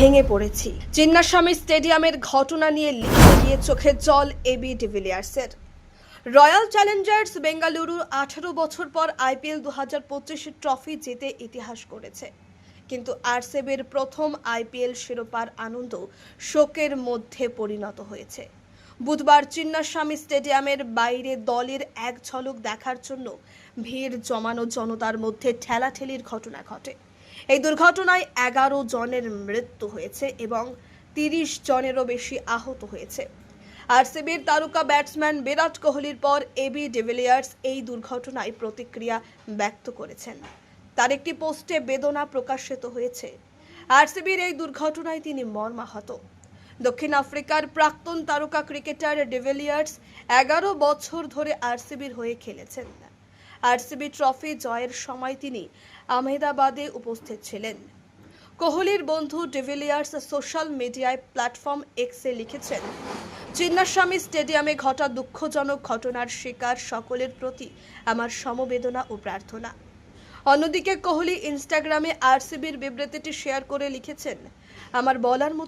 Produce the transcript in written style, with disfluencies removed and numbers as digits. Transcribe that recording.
ভেঙে পড়েছি। চিন্নাস্বামী স্টেডিয়ামের ঘটনা নিয়ে লিখে গিয়ে চোখের জল এবি ডিভিলিয়ার্সের। রয়্যাল চ্যালেঞ্জার্স বেঙ্গালুরু 18 বছর পর আইপিএল 2025 ট্রফি জিতে ইতিহাস গড়েছে, কিন্তু আরসিবির প্রথম আইপিএল শিরোপার আনন্দ শোকের মধ্যে পরিণত হয়েছে। বুধবার চিন্নাস্বামী স্টেডিয়ামের বাইরে দলের এক ঝলক দেখার জন্য ভিড় জমানো জনতার মধ্যে ঠেলাঠেলির ঘটনা ঘটে। এই দুর্ঘটনায় 11 জনের মৃত্যু হয়েছে এবং 30 জনেরও বেশি আহত হয়েছে। আরসিবির তারকা ব্যাটসম্যান বিরাট কোহলির পর এবি ডিভিলিয়ার্স এই দুর্ঘটনায় প্রতিক্রিয়া ব্যক্ত করেছেন। তার একটি পোস্টে বেদনা প্রকাশিত হয়েছে। আরসিবির এই দুর্ঘটনায় তিনি মর্মাহত। দক্ষিণ আফ্রিকার প্রাক্তন তারকা ক্রিকেটার ডিভিলিয়ার্স 11 বছর ধরে আরসিবির হয়ে খেলেছেন। আরসিবি ট্রফি জয়ের সময় তিনি আহমেদাবাদে উপস্থিত ছিলেন। কোহলির বন্ধু ডিভিলিয়ার্স সোশ্যাল মিডিয়ায় প্ল্যাটফর্ম এক্সে লিখেছেন, চিন্নাস্বামী স্টেডিয়ামে ঘটা দুঃখজনক ঘটনার শিকার সকলের প্রতি আমার সমবেদনা ও প্রার্থনা। অন্যদিকে কোহলি ইনস্টাগ্রামে আরসিবির বিবৃতিটি শেয়ার করে লিখেছেন, আমার বলার মতো